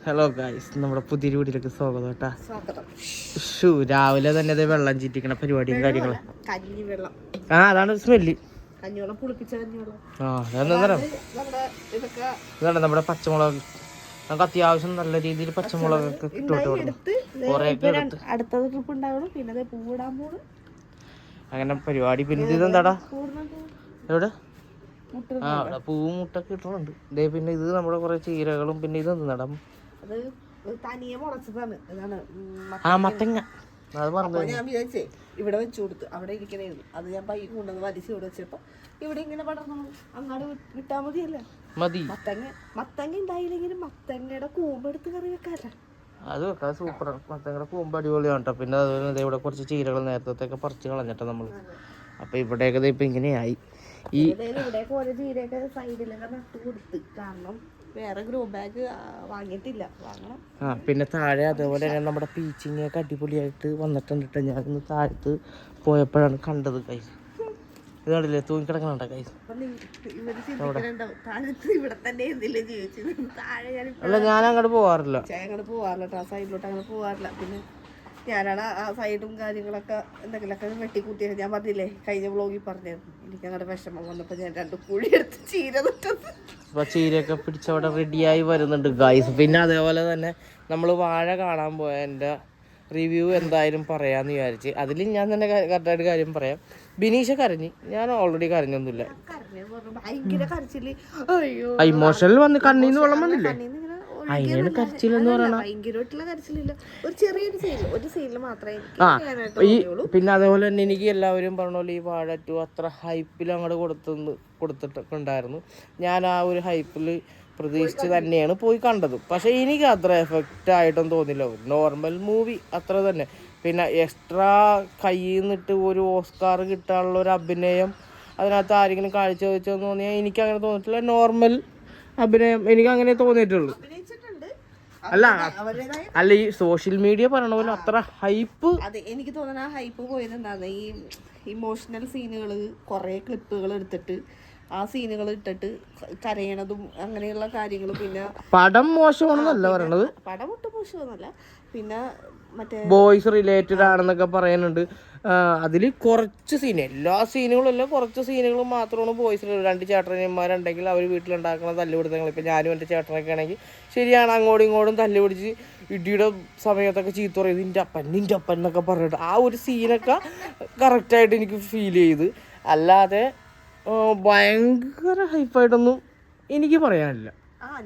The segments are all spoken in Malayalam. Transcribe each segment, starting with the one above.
ഹലോ ഗായ്സ്, നമ്മുടെ പുതിയ വീട്ടിലേക്ക് സ്വാഗതം കേട്ടാ. രാവിലെ തന്നെ അത് വെള്ളം ചീറ്റിക്കണ പരിപാടിയും കാര്യങ്ങളും. അതാണ് സ്മെല്ല്. ഇതാണ് നമ്മുടെ പച്ചമുളക്. നമുക്ക് അത്യാവശ്യം നല്ല രീതിയിൽ പച്ചമുളകൊക്കെ അങ്ങനെ പരിപാടി. പിന്നെ ഇതെന്താടാ എവിടെ? പൂവും മുട്ടൊക്കെ ഇട്ടിട്ടുണ്ട്. പിന്നെ ഇത് നമ്മുടെ കുറെ ചീരകളും. പിന്നെ ഇതൊന്നും നടാം, മത്തങ്ങ. അത് പറഞ്ഞു ഞാൻ വിചാരിച്ചേ ഇവിടെ വെച്ചു കൊടുത്തു. അവിടെ ഇരിക്കണേന്ന് അത് ഞാൻ പൈ കൊണ്ടുവന്ന് വലിച്ചു ഇവിടെ വെച്ചപ്പോ ഇവിടെ ഇങ്ങനെ പടർന്നു. അങ്ങാട് വിട്ടാ മതിയല്ലേ? മതി. മത്തങ്ങ ഉണ്ടായില്ലെങ്കിലും മത്തങ്ങയുടെ കൂമ്പെടുത്ത് കറി വെക്കാല്ലേ? അത് വെക്കാം, സൂപ്പറാണ്. മത്തങ്ങയുടെ കൂമ്പ് അടിപൊളിയാണ് കേട്ടോ. പിന്നെ അതുപോലെ ഇവിടെ കുറച്ച് ചീരകൾ നേരത്തെ പറിച്ച് കളഞ്ഞിട്ടാ നമ്മള്. അപ്പൊ ഇവിടെയൊക്കെ ഇപ്പൊ ഇങ്ങനെയായി. ഈ ഇവിടെയൊക്കെ ഓരോ ചീരയൊക്കെ സൈഡിലൊക്കെ നട്ടു കൊടുത്ത്, കാരണം വേറെ ഗ്രോ ബാഗ് വാങ്ങിയിട്ടില്ല, വാങ്ങണം. പിന്നെ താഴെ അതേപോലെ തന്നെ നമ്മുടെ പീച്ചിങ്ങയൊക്കെ അടിപൊളിയായിട്ട് വന്നിട്ടുണ്ട് കേട്ടോ. ഞാനിന്ന് താഴത്ത് പോയപ്പോഴാണ് കണ്ടത്. കൈസ് ഇത് കണ്ടില്ലേ, തൂങ്ങിക്കിടക്കണുണ്ടോ കൈസ്? അല്ല, ഞാൻ അങ്ങോട്ട് പോവാറില്ല. സൈഡിലോട്ട് അങ്ങനെ പോവാറില്ല. പിന്നെ ഞാനാണ് ആ സൈഡും കാര്യങ്ങളൊക്കെ എന്തെങ്കിലുമൊക്കെ വെട്ടിക്കൂട്ടിയത്. ഞാൻ പറഞ്ഞില്ലേ, കഴിഞ്ഞ വ്ളോഗിൽ പറഞ്ഞായിരുന്നു എനിക്ക് അങ്ങോട്ട് വിഷമം വന്നപ്പോൾ ഞാൻ 2 കുഴി എടുത്ത് ചീര നട്ടത്. അപ്പോൾ ചീരയൊക്കെ പിടിച്ചവിടെ റെഡിയായി വരുന്നുണ്ട് ഗായ്സ്. പിന്നെ അതേപോലെ തന്നെ നമ്മൾ വാഴ കാണാൻ പോയ എൻ്റെ റിവ്യൂ എന്തായാലും പറയാമെന്ന് വിചാരിച്ച്. അതിൽ ഞാൻ തന്നെ കറക്റ്റായിട്ട് കാര്യം പറയാം. ബിനീഷ കരഞ്ഞ്, ഞാൻ ഓൾറെഡി കരഞ്ഞൊന്നുമില്ല. ഇമോഷണൽ വന്ന് കണ്ണീന്ന് വെള്ളം വന്നില്ലേ? അതിനാണ് കരച്ചിലെന്ന് പറയണ. പിന്നെ അതേപോലെ തന്നെ എനിക്ക് എല്ലാവരും പറഞ്ഞ പോലെ ഈ വാഴ 2 അത്ര ഹൈപ്പിൽ അങ്ങോട്ട് കൊടുത്തിട്ടൊക്കെ ഉണ്ടായിരുന്നു. ഞാൻ ആ ഒരു ഹൈപ്പിൽ പ്രതീക്ഷിച്ച് തന്നെയാണ് പോയി കണ്ടത്. പക്ഷെ എനിക്ക് അത്ര എഫക്റ്റ് ആയിട്ടൊന്നും തോന്നില്ല. നോർമൽ മൂവി അത്ര തന്നെ. പിന്നെ എക്സ്ട്രാ കയ്യിൽ നിന്നിട്ട് ഒരു ഓസ്കാർ കിട്ടാനുള്ള ഒരു അഭിനയം അതിനകത്ത് ആരെങ്കിലും കാഴ്ചവെച്ചെന്ന് തോന്നിയാൽ എനിക്ക് അങ്ങനെ തോന്നിയിട്ടില്ല. നോർമൽ അഭിനയം എനിക്ക് അങ്ങനെ തോന്നിയിട്ടുള്ളൂ. അല്ല ഈ സോഷ്യൽ മീഡിയ പറയണ പോലെ അത്ര ഹൈപ്പ്. അതെ, എനിക്ക് തോന്നുന്ന ആ ഹൈപ്പ് പോയത് എന്താണ്, ഈ ഇമോഷണൽ സീനുകൾ കുറെ ക്ലിപ്പുകൾ എടുത്തിട്ട് ആ സീനുകൾ ഇട്ടിട്ട് കരയണതും അങ്ങനെയുള്ള കാര്യങ്ങളും. പിന്നെ പടം മോശമാണെന്നല്ല പറയണത്, പടം ഒട്ടും മോശമൊന്നുമല്ല. പിന്നെ മറ്റേ ബോയ്സ് റിലേറ്റഡ് ആണെന്നൊക്കെ പറയുന്നുണ്ട്. അതിൽ കുറച്ച് സീൻ, എല്ലാ സീനുകളും അല്ല, കുറച്ച് സീനുകളും മാത്രമാണ് ബോയ്സ്. 2 ചേട്ടന്മാരുണ്ടെങ്കിൽ അവർ വീട്ടിലുണ്ടാക്കുന്ന തല്ലുപിടുത്തങ്ങൾ. ഇപ്പം ഞാനും എൻ്റെ ചേട്ടനൊക്കെ ആണെങ്കിൽ ശരിയാണ്, അങ്ങോട്ടും ഇങ്ങോട്ടും തല്ലുപിടിച്ച് ഇടിയുടെ സമയത്തൊക്കെ ചീത്ത പറയും, നിൻ്റെ അപ്പൻ എന്നൊക്കെ പറഞ്ഞിട്ട് ആ ഒരു സീനൊക്കെ കറക്റ്റായിട്ട് എനിക്ക് ഫീൽ ചെയ്ത്. അല്ലാതെ ഭയങ്കര ഹൈപ്പായിട്ടൊന്നും എനിക്ക് പറയാനില്ല.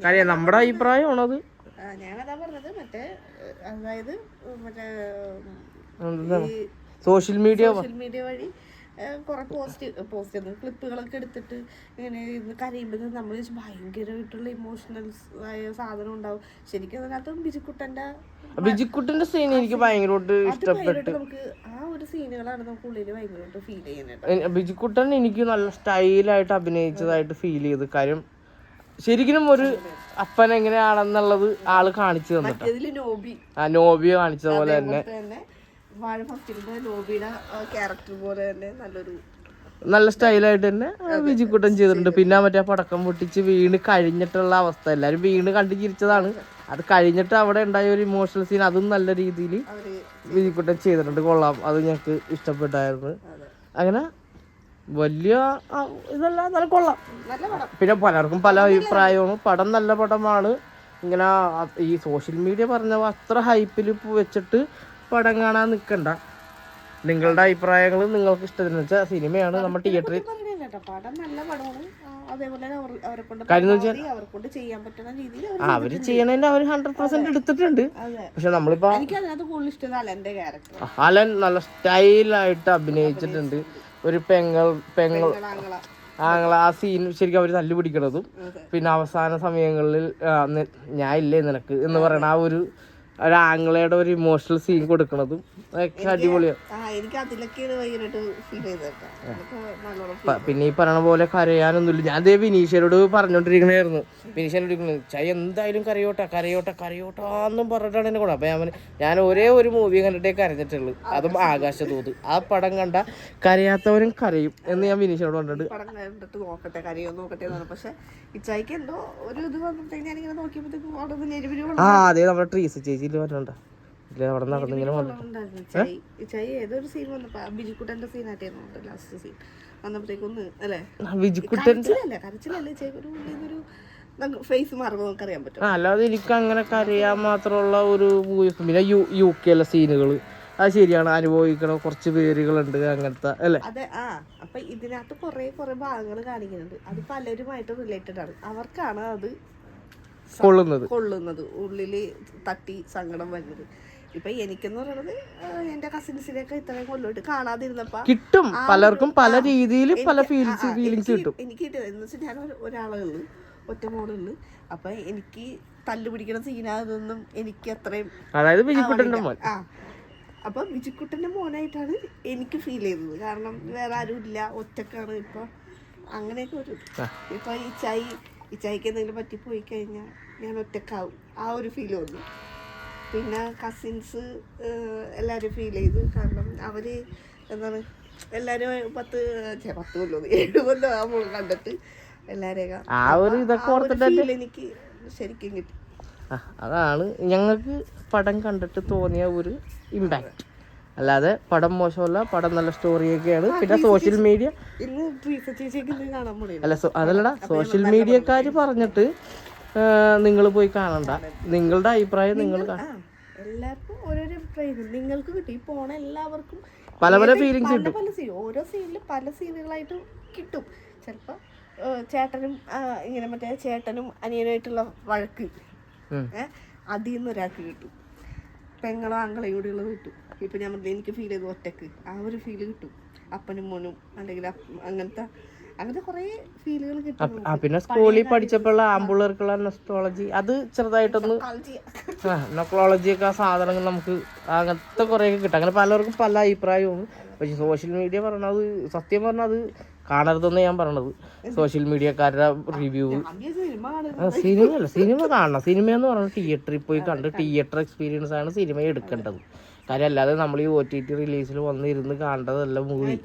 കാര്യം നമ്മുടെ അഭിപ്രായമാണത്. ഞാനതാ പറഞ്ഞത്. അതായത് സോഷ്യൽ മീഡിയ വഴി കുറെ പോസ്റ്റ് ക്ലിപ്പുകളൊക്കെ എടുത്തിട്ട് ഇങ്ങനെ കരയുമ്പോൾ നമ്മൾ ഭയങ്കരമായിട്ടുള്ള ഇമോഷണൽ ആയ സാധനം ഉണ്ടാവും. ശരിക്കും അതിനകത്ത് ബിജിക്കുട്ടന്റെ സീൻ എനിക്ക് ഭയങ്കരമായിട്ട് ഇഷ്ടപ്പെട്ടു. നമുക്ക് ആ ഒരു സീനുകളാണ് നമുക്ക് ഉള്ളിൽ ഭയങ്കരമായിട്ട് ഫീൽ ചെയ്യുന്നത്. ബിജിക്കുട്ടൻ എനിക്ക് നല്ല സ്റ്റൈലായിട്ട് അഭിനയിച്ചതായിട്ട് ഫീൽ ചെയ്തു. കാര്യം ശരിക്കും ഒരു അപ്പൻ എങ്ങനെയാണെന്നുള്ളത് ആള് കാണിച്ചു തന്നിട്ട്, നോബിയെ കാണിച്ചത് പോലെ തന്നെ നല്ല സ്റ്റൈലായിട്ട് തന്നെ വിജിക്കുട്ടൻ ചെയ്തിട്ടുണ്ട്. പിന്നെ മറ്റേ പടക്കം പൊട്ടിച്ച് വീണ് കഴിഞ്ഞിട്ടുള്ള അവസ്ഥ, എല്ലാവരും വീണ് കണ്ടു ചിരിച്ചതാണ്. അത് കഴിഞ്ഞിട്ട് അവിടെ ഉണ്ടായ ഒരു ഇമോഷണൽ സീൻ, അതും നല്ല രീതിയിൽ വിജിക്കുട്ടൻ ചെയ്തിട്ടുണ്ട്. കൊള്ളാം, അത് ഞങ്ങൾക്ക് ഇഷ്ടപ്പെട്ടായിരുന്നു. അങ്ങനെ വലിയ ഇതല്ല, നല്ല കൊള്ളാം. പിന്നെ പലർക്കും പല അഭിപ്രായമാണ്. പടം നല്ല പടമാണ്. ഇങ്ങനെ ഈ സോഷ്യൽ മീഡിയ പറഞ്ഞ അത്ര ഹൈപ്പിൽ വെച്ചിട്ട് പടം കാണാൻ നിൽക്കണ്ട. നിങ്ങളുടെ അഭിപ്രായങ്ങൾ നിങ്ങൾക്ക് ഇഷ്ടത്തിന് വെച്ചാൽ സിനിമയാണ്. നമ്മൾ തിയേറ്ററിൽ അവര് ചെയ്യണതിന്റെ അവർ 100% എടുത്തിട്ടുണ്ട്. പക്ഷെ നമ്മളിപ്പോ അലൻ നല്ല സ്റ്റൈലായിട്ട് അഭിനയിച്ചിട്ടുണ്ട്. ഒരു പെങ്ങൾ ആ സീൻ ശരിക്കും അവർ തല്ലു പിടിക്കണതും പിന്നെ അവസാന സമയങ്ങളിൽ ഞാൻ ഇല്ലേ നിനക്ക് എന്ന് പറയണ ആ ഒരു ഒരു ആംഗ്ലയുടെ ഒരു ഇമോഷണൽ സീൻ കൊടുക്കണതും അതൊക്കെ അടിപൊളിയാണ്. എനിക്ക് അതിലൊക്കെയാണ് ഭയങ്കരമായിട്ട് ഫീൽ ചെയ്തേക്കാം. പിന്നെ ഈ പറയണ പോലെ കരയാനൊന്നുമില്ല. ഞാൻ ദേ വിനീഷനോട് പറഞ്ഞോണ്ടിരിക്കണായിരുന്നു. വിനീഷനോട് ചായ എന്തായാലും കരയോട്ടാന്നും പറഞ്ഞിട്ടാണ് എന്നെ കൂടെ. അപ്പൊ ഞാൻ ഒരേ ഒരു മൂവി കണ്ടിട്ടേ കരഞ്ഞിട്ടുള്ളൂ, അതും ആകാശദൂത്. ആ പടം കണ്ട കരയാത്തവനും കരയും എന്ന് ഞാൻ വിനീഷനോട് പറഞ്ഞിട്ടുണ്ട്. പടം കണ്ടിട്ട് നോക്കട്ടെ, കരയോ നോക്കട്ടെ എന്നാണ്. പക്ഷെ ഇച്ചായിക്ക് എന്തോ ഒരു ഇത് വന്നിട്ട് ഞാനിങ്ങനെ നോക്കിയപ്പോഴത്തേക്കും അവിടെ അതെ നമ്മുടെ ട്രീസ് ചേച്ചിയിൽ പറഞ്ഞോണ്ട അവിടെ നടന്നിങ്ങനെ ഇച്ചായി ഏതൊരു സീൻ വന്നപ്പോ ബിജുക്കുട്ടന്റെ സീനായിട്ടായിരുന്നു ലാസ്റ്റ് സീൻ വന്നപ്പോഴത്തേക്കൊന്ന് അല്ലേ, വിജുക്കുട്ടന്റെ കരച്ചിലല്ലേ ഒരു ഫേസ് മാറുമ്പോൾ നമുക്ക് അറിയാൻ പറ്റും. അല്ലാതെ എനിക്ക് അങ്ങനെ കരയാൻ മാത്രമുള്ള ഒരു പിന്നെ UK സീനുകള് അത് ശരിയാണ്, അനുഭവിക്കണ കുറച്ച് പേരുകളുണ്ട് അങ്ങനത്തെ അല്ലേ. അതെ. അപ്പൊ ഇതിനകത്ത് കുറെ ഭാഗങ്ങൾ കാണിക്കുന്നുണ്ട്. അത് പലരുമായിട്ട് റിലേറ്റഡ് ആണ്. അവർക്കാണ് അത് കൊള്ളുന്നത്, ഉള്ളില് തട്ടി സങ്കടം വരുന്നത്. ഇപ്പൊ എനിക്കെന്ന് പറയുന്നത് എന്റെ കസിൻസിനെയൊക്കെ ഇത്രയും കൊല്ലോട്ട് കാണാതിരുന്നപ്പോ കിട്ടും, പലർക്കും പല രീതിയിൽ പല ഫീലിങ്സ് കിട്ടും. എനിക്ക് കിട്ടിയത് എന്ന് വെച്ചാൽ ഞാൻ ഒരാളേ ഉള്ളു, ഒറ്റ മോളുള്ളു. അപ്പൊ എനിക്ക് തല്ലുപിടിക്കണ സീനാതൊന്നും എനിക്ക് അത്രയും, അതായത് വിജുക്കുട്ടന്റെ മോൻ. അപ്പൊ വിജുക്കുട്ടന്റെ മോനായിട്ടാണ് എനിക്ക് ഫീൽ ചെയ്തത്. കാരണം വേറെ ആരും ഇല്ല, ഒറ്റക്കാണ് ഇപ്പൊ, അങ്ങനെയൊക്കെ ഒരു ഇപ്പൊ ഇച്ചായിക്ക് എന്തെങ്കിലും പറ്റിപ്പോയി കഴിഞ്ഞാൽ ഞാൻ ഒറ്റക്കാവും, ആ ഒരു ഫീൽ വന്നു. പിന്നെ കസിൻസ് എല്ലാവരും ഫീൽ ചെയ്തു. കാരണം അവര് എന്താണ് എല്ലാരും 10 കൊല്ലം 7 കൊല്ലം ആകുമ്പോൾ കണ്ടിട്ട് എല്ലാരെയും എനിക്ക് ശരിക്കും കിട്ടി. അതാണ് ഞങ്ങൾക്ക് പടം കണ്ടിട്ട് തോന്നിയ ഒരു ഇമ്പാക്ട്. അല്ലാതെ പടം മോശമല്ല, പടം നല്ല സ്റ്റോറിയൊക്കെയാണ്. പിന്നെ സോഷ്യൽ മീഡിയ അല്ല അതല്ലടാ, സോഷ്യൽ മീഡിയക്കാര് പറഞ്ഞിട്ട് നിങ്ങൾ പോയി കാണണ്ട, നിങ്ങളുടെ അഭിപ്രായം നിങ്ങൾ എല്ലാവർക്കും ഓരോരോ അഭിപ്രായം നിങ്ങൾക്ക് കിട്ടും. ഈ പോണ എല്ലാവർക്കും പല ഫീലിങ്സ് കിട്ടും. ഓരോ സീനിലും പല സീനുകളായിട്ട് കിട്ടും. ചിലപ്പോ ചേട്ടനും ഇങ്ങനെ മറ്റേ ചേട്ടനും അനിയനായിട്ടുള്ള വഴക്ക് അതിൽ നിന്ന് ഒരാൾക്ക് കിട്ടും, പെങ്ങളോ ആങ്ങളെയും കൂടെ ഉള്ളത് കിട്ടും. ഇപ്പൊ ഞാൻ എനിക്ക് ഫീൽ ചെയ്തു ഒറ്റക്ക്, ആ ഒരു ഫീല് കിട്ടും. അപ്പനും മോനും അല്ലെങ്കിൽ അങ്ങനത്തെ കുറെ ഫീലുകൾ കിട്ടും. പിന്നെ സ്കൂളിൽ പഠിച്ചപ്പോഴുള്ള ആമ്പിള്ളേർക്കുള്ള നെസ്റ്റോളജി അത് ചെറുതായിട്ടൊന്ന് നെക്ലോളജി ഒക്കെ ആ സാധനങ്ങൾ നമുക്ക് അങ്ങനത്തെ കുറേയൊക്കെ കിട്ടും. അങ്ങനെ പലർക്കും പല അഭിപ്രായവും. പക്ഷെ സോഷ്യൽ മീഡിയ പറഞ്ഞത് സത്യം പറഞ്ഞാൽ അത് കാണരുതെന്ന് ഞാൻ പറഞ്ഞത്. സോഷ്യൽ മീഡിയക്കാരുടെ റിവ്യൂ സിനിമ കാണണം. സിനിമ എന്ന് പറഞ്ഞാൽ തിയേറ്ററിൽ പോയി കണ്ട് തിയേറ്റർ എക്സ്പീരിയൻസ് ആണ് സിനിമ എടുക്കേണ്ടത്. കാര്യം അല്ലാതെ നമ്മൾ ഈ OTT റിലീസിൽ വന്നിരുന്ന് കാണേണ്ടതല്ല മൂവി.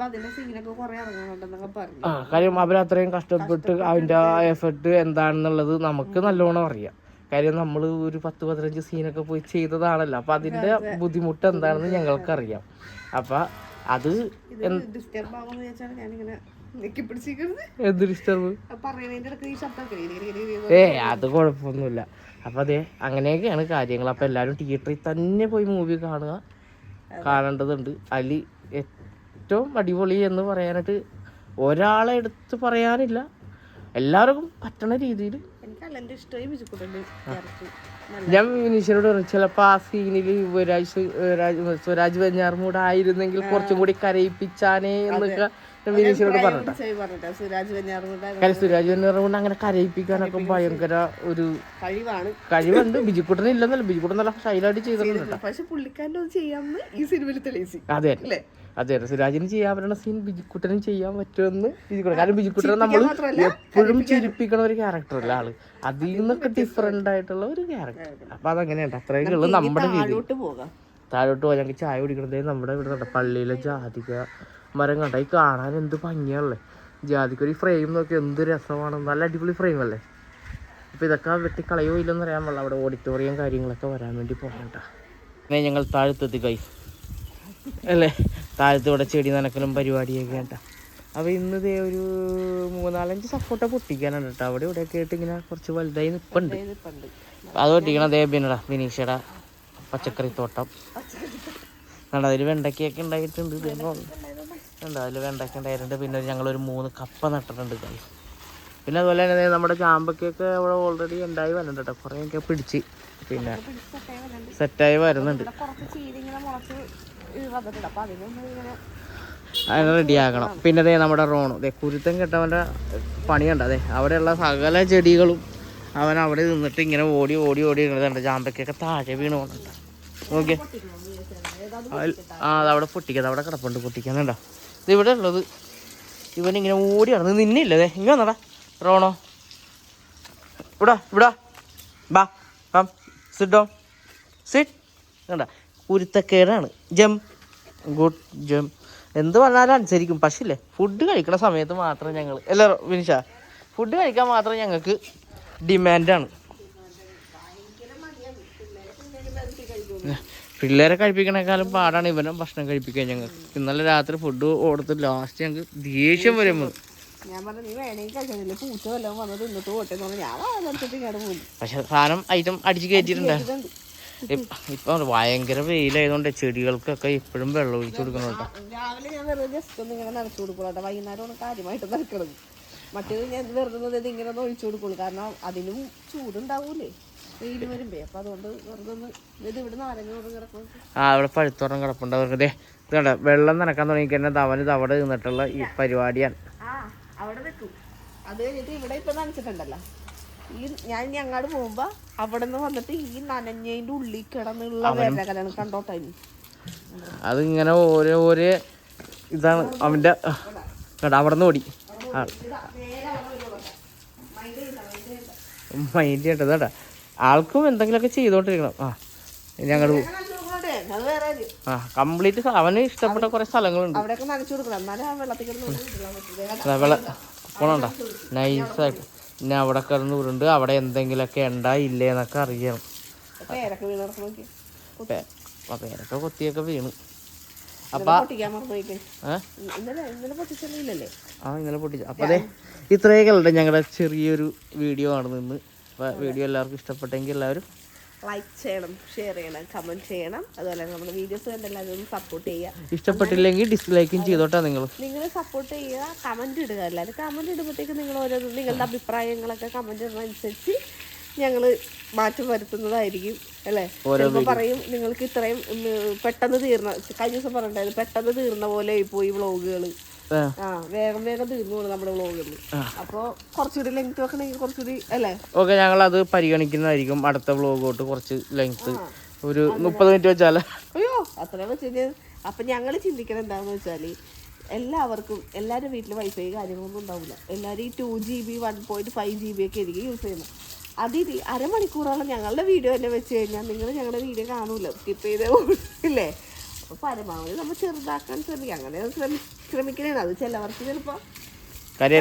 കാര്യം അവരത്രയും കഷ്ടപ്പെട്ട് അതിൻ്റെ എഫർട്ട് എന്താണെന്നുള്ളത് നമുക്ക് നല്ലോണം അറിയാം. കാര്യം നമ്മൾ ഒരു 10-15 സീനൊക്കെ പോയി ചെയ്തതാണല്ലോ. അപ്പം അതിൻ്റെ ബുദ്ധിമുട്ട് എന്താണെന്ന് ഞങ്ങൾക്കറിയാം. അപ്പം അത് അത് കുഴപ്പമൊന്നുമില്ല. അപ്പം അതെ അങ്ങനെയൊക്കെയാണ് കാര്യങ്ങൾ. അപ്പം എല്ലാവരും തിയേറ്ററിൽ തന്നെ പോയി മൂവി കാണേണ്ടതുണ്ട്. അതിൽ ഏറ്റവും അടിപൊളി എന്ന് പറയാനായിട്ട് ഒരാളെ എടുത്ത് പറയാനില്ല, എല്ലാവർക്കും പറ്റണ രീതിയിൽ. ഞാൻ വിനീഷനോട് പറഞ്ഞു ചിലപ്പോൾ ആ സീനിൽ സ്വരാജ് വെഞ്ഞാറുമൂട് ആയിരുന്നെങ്കിൽ കുറച്ചും കൂടി കരയിപ്പിച്ചാനേ എന്നൊക്കെ വിനീഷനോട് പറഞ്ഞിട്ട്. സുരാജ് വെഞ്ഞാറുമൂട് അങ്ങനെ കരയിപ്പിക്കാനൊക്കെ ഭയങ്കര ഒരു കഴിവുണ്ട്. ബിജുക്കുട്ടന് ഇല്ലെന്നല്ല, ബിജുക്കുട്ടൻ നല്ല സ്റ്റൈലായിട്ട് ചെയ്തിട്ടുണ്ട്. അതെ അതെ, സുരാജിന് ചെയ്യാൻ പറ്റുന്ന സീൻ ബിജുക്കുട്ടനും ചെയ്യാൻ പറ്റുമെന്ന് ബിജുക്കുട്ടൻ. കാരണം ബിജുക്കുട്ടനെ നമ്മൾ എപ്പോഴും ചിരിപ്പിക്കണ ഒരു ക്യാരക്ടറല്ല ആള്, അതിൽ നിന്നൊക്കെ ഡിഫറെന്റ് ആയിട്ടുള്ള ഒരു ക്യാരക്ടർ. അപ്പൊ അതങ്ങനെയുണ്ട്. അത്രയൊക്കെ ഉള്ളു നമ്മുടെ രീതി. താഴോട്ട് പോകാൻ ഞങ്ങൾക്ക് ചായ കുടിക്കണത് നമ്മുടെ ഇവിടെ പള്ളിയിലെ ജാതിക മരം കണ്ട ഈ കാണാൻ എന്ത് ഭംഗിയാണല്ലേ. ജാതിക്ക് ഒരു ഫ്രെയിം നോക്കി എന്ത് രസമാണ്, നല്ല അടിപൊളി ഫ്രെയിം അല്ലേ. അപ്പോൾ ഇതൊക്കെ വെട്ടിക്കളയോ ഇല്ലെന്ന് അറിയാൻ പാടില്ല. അവിടെ ഓഡിറ്റോറിയം കാര്യങ്ങളൊക്കെ വരാൻ വേണ്ടി പോകണ്ട. പിന്നെ ഞങ്ങൾ താഴത്തെത്തി കൈസ് അല്ലേ, താഴത്ത് ഇവിടെ ചെടി നനക്കലും പരിപാടിയൊക്കെ കേട്ടാ. അപ്പോൾ ഇന്നതേ ഒരു 3-4-5 സപ്പോർട്ട പൊട്ടിക്കാനാണ് കേട്ടോ. അവിടെ ഇവിടെയൊക്കെ ആയിട്ട് ഇങ്ങനെ കുറച്ച് വലുതായി നിൽപ്പുണ്ട്. അത് പൊട്ടിക്കണം. അതേ പിന്നെടാ വിനീഷയുടെ പച്ചക്കറി തോട്ടം കണ്ട, അതിൽ വെണ്ടയ്ക്കൊക്കെ ഉണ്ടായിട്ടുണ്ട്. ഉണ്ട്, അതിൽ വെണ്ടയ്ക്ക ഉണ്ടായിട്ടുണ്ട്. പിന്നെ ഞങ്ങളൊരു 3 കപ്പ നട്ടിട്ടുണ്ട് കൈ. പിന്നെ അതുപോലെ തന്നെ നമ്മുടെ ചാമ്പക്കൊക്കെ അവിടെ ഓൾറെഡി ഉണ്ടായി വരുന്നുണ്ട് കേട്ടോ. കുറേയൊക്കെ പിടിച്ച് പിന്നെ സെറ്റായി വരുന്നുണ്ട്. അതിന് റെഡിയാക്കണം. പിന്നെ അതേ നമ്മുടെ റോണു കുരുത്തം കെട്ടവൻ്റെ പണിയുണ്ട്. അതെ അവിടെയുള്ള സകല ചെടികളും അവൻ അവിടെ നിന്നിട്ട് ഇങ്ങനെ ഓടി ഓടി ഓടി ഇരുന്നുണ്ട്. ചാമ്പയ്ക്കൊക്കെ താഴെ വീണ് പോകുന്നുണ്ട്. ഓക്കെ അതവിടെ പൊട്ടിക്കാതെ അവിടെ കിടപ്പുണ്ട് പൊട്ടിക്കാന്നുണ്ടോ. ഇത് ഇവിടെ ഉള്ളത് ഇവനിങ്ങനെ ഓടി നടന്ന് നിന്നില്ലതേ. ഇങ്ങനെ വന്നടാ റോണോ. ഇവിടെ ഇവിടെ ബാ കം സിറ്റ് ഡൗൺ സിറ്റ്. കണ്ട കുരുത്തക്കേടാണ്. ജം ഗുഡ് ജം എന്ത് പറഞ്ഞാലും അനുസരിക്കും. പക്ഷേ ഇല്ലേ ഫുഡ് കഴിക്കണ സമയത്ത് മാത്രം ഞങ്ങൾ അല്ല വിനിഷ ഫുഡ് കഴിക്കാൻ മാത്രം ഞങ്ങൾക്ക് ഡിമാൻഡാണ്. പിള്ളേരെ കഴിപ്പിക്കണേക്കാളും പാടാണ് ഇവനും ഭക്ഷണം കഴിപ്പിക്കാൻ ഞങ്ങൾക്ക്. ഇന്നലെ രാത്രി ഫുഡ് കൊടുത്ത് ലാസ്റ്റ് ഞങ്ങൾക്ക് ദേഷ്യം വരുമ്പോൾ ഞാൻ പറഞ്ഞു നീ വേണമെങ്കിൽ കഴിക്കുന്നില്ല പൂച്ച വല്ലതും വന്ന് തിന്നിട്ട് പോട്ടെ എന്ന് പറഞ്ഞു ഞാൻ അതെടുത്തിട്ട് ഇങ്ങോട്ട് പോയി. പക്ഷെ സാധനം ഐറ്റം അടിച്ച് കയറ്റിയിട്ടുണ്ട്. ഇപ്പൊ ഭയങ്കര വെയിലായതുകൊണ്ട് ചെടികൾക്കൊക്കെ ഇപ്പോഴും വെള്ളം ഒഴിച്ചു കൊടുക്കണം കേട്ടോ. രാവിലെ ഞാൻ വെറുതെ ജസ്റ്റ് ഒന്ന് ഇങ്ങനെ നനച്ചു കൊടുക്കുള്ളൂ. വൈകുന്നേരമാണ് കാര്യമായിട്ട് നനക്കണത്. മറ്റേത് ഞാൻ വെറുതെ ഇങ്ങനെ ഒന്ന് ഒഴിച്ചു കൊടുക്കുള്ളൂ. കാരണം അതിനും ചൂടുണ്ടാവൂലേ വെയിൽ വരുമ്പേ. അപ്പൊ അതുകൊണ്ട് വെറുതെ ഒന്ന് ഇത് ഇവിടെ നാരങ്ങ കിടക്കും. അവിടെ പഴുത്തോറം കിടപ്പുണ്ട് അവർക്ക്. ഇത് കണ്ട വെള്ളം നനക്കാൻ തുടങ്ങിക്കഴിഞ്ഞാൽ അവന് അവിടെ നിന്നിട്ടുള്ള ഈ പരിപാടിയാണ്. അവിടെ നിൽക്കും. അത് കഴിഞ്ഞിട്ട് ഇവിടെ ഇപ്പൊ നനച്ചിട്ടുണ്ടല്ലോ. ഈ ഞാൻ ഇനി അങ്ങോട്ട് പോകുമ്പോ അവിടെ നിന്ന് വന്നിട്ട് ഈ നനഞ്ഞതിന്റെ ഉള്ളിൽ കിടന്നുള്ള വേദനകളാണ് കണ്ടോട്ടെ. അതിങ്ങനെ ഓരോ ഇതാണ് അവന്റെ അവിടെ നിന്ന് ഓടി മൈൻഡ് ചെയ്യേണ്ടത് കേട്ടാ. ആൾക്കും എന്തെങ്കിലുമൊക്കെ ചെയ്തോണ്ടിരിക്കണം. ഞങ്ങൾ കംപ്ലീറ്റ് അവന് ഇഷ്ടപ്പെട്ട കുറെ സ്ഥലങ്ങളുണ്ട്. പോണണ്ട നൈസായിട്ട്. പിന്നെ അവിടെ കിടന്ന് ഉരുണ്ട് അവിടെ എന്തെങ്കിലുമൊക്കെ ഉണ്ടാ ഇല്ലേ എന്നൊക്കെ അറിയണം. പേരൊക്കെ കൊത്തിയൊക്കെ വീണ്. അപ്പൊ ഇന്നലെ പൊട്ടിച്ച. അപ്പൊ അതെ ഇത്രയൊക്കെ ഞങ്ങളുടെ ചെറിയൊരു വീഡിയോ ആണ് നിന്ന്. അപ്പൊ വീഡിയോ എല്ലാവർക്കും ഇഷ്ടപ്പെട്ടെങ്കിൽ എല്ലാവരും ലൈക്ക് ചെയ്യണം, ഷെയർ ചെയ്യണം, കമന്റ് ചെയ്യണം. അതുപോലെ നമ്മുടെ വീഡിയോസ് കണ്ട് എല്ലാവരും സപ്പോർട്ട് ചെയ്യുക. ഇഷ്ടപ്പെട്ടില്ലെങ്കിൽ ഡിസ്ലൈക്കും ചെയ്തോട്ടാ. നിങ്ങൾ സപ്പോർട്ട് ചെയ്യുക, കമന്റ് ഇടുക. എല്ലാവരും കമന്റ് ഇടുമ്പോഴത്തേക്ക് നിങ്ങൾ ഓരോ നിങ്ങളുടെ അഭിപ്രായങ്ങളൊക്കെ കമന്റ് ഇടുന്നതനുസരിച്ച് ഞങ്ങൾ മാറ്റം വരുത്തുന്നതായിരിക്കും അല്ലേ. ചിലപ്പോൾ പറയും നിങ്ങൾക്ക് ഇത്രയും പെട്ടെന്ന് തീർന്ന, കഴിഞ്ഞ ദിവസം പറഞ്ഞിട്ടുണ്ടായിരുന്നു പെട്ടെന്ന് തീർന്ന പോലെ പോയി വ്ളോഗുകൾ. വേഗം തീർന്നു പോകും നമ്മുടെ വ്ളോഗുകൾ. അപ്പോൾ കുറച്ചുകൂടി ലെങ്ത് വെക്കണമെങ്കിൽ കുറച്ചുകൂടി അല്ലേ. ഓക്കെ ഞങ്ങൾ അത് പരിഗണിക്കുന്നതായിരിക്കും. അടുത്ത വ്ളോഗോട്ട് കുറച്ച് ലെങ്ത് ഒരു 30 മിനിറ്റ് വെച്ചാലേ. അയ്യോ അത്രയും വെച്ച്. അപ്പം ഞങ്ങൾ ചിന്തിക്കണം എന്താണെന്ന് വെച്ചാൽ എല്ലാവരും വീട്ടിൽ വൈഫൈ കാര്യങ്ങളൊന്നും ഉണ്ടാവില്ല. എല്ലാവരും ഈ 2 GB 1.5 GB ഒക്കെ ആയിരിക്കും യൂസ് ചെയ്യുന്നത്. അതിൽ അരമണിക്കൂറോളം ഞങ്ങളുടെ വീഡിയോ തന്നെ വെച്ച് കഴിഞ്ഞാൽ നിങ്ങൾ ഞങ്ങളുടെ വീഡിയോ കാണൂല, സ്കിപ്പ് ചെയ്ത് ഇല്ലേ. അപ്പോൾ പരമാവധി നമ്മൾ ചെറുതാക്കാൻ ശ്രമിക്കുക. അങ്ങനെ ശ്രമിക്കണേ. അത് ചിലവർക്ക് ചിലപ്പോൾ കാര്യം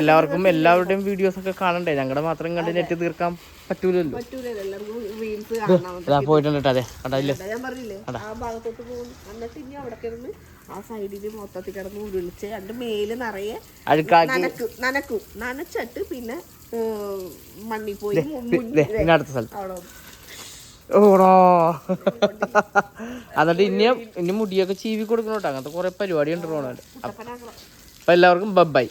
എല്ലാവരുടെയും വീഡിയോസ് ഒക്കെ കാണണ്ടേ. ഞങ്ങളുടെ മാത്രം കണ്ട് നെറ്റ് തീർക്കാൻ പറ്റൂലല്ലോ. എല്ലാവർക്കും റീൽസ് കാണാൻ പോയിട്ടുണ്ട്. അതെ കണ്ടില്ലേ ഞാൻ പറഞ്ഞില്ലേ ആ ഭാഗത്തോട്ട് പോകുന്നു. എന്നിട്ട് ഇനി അവിടെ കിടന്ന് ആ സൈഡിൽ മൊത്തത്തിൽ കിടന്ന് ഉരുളിച്ച് രണ്ട് മേല് നിറയെ നനച്ചിട്ട് പിന്നെ മണ്ണി പോയി അടുത്ത സ്ഥലത്ത് ഓടോ. എന്നിട്ട് ഇനി മുടിയൊക്കെ ചീവി കൊടുക്കണോട്ടോ. അങ്ങനത്തെ കുറെ പരിപാടി ഉണ്ട് റോണോ. അപ്പൊ എല്ലാവർക്കും ബൈ.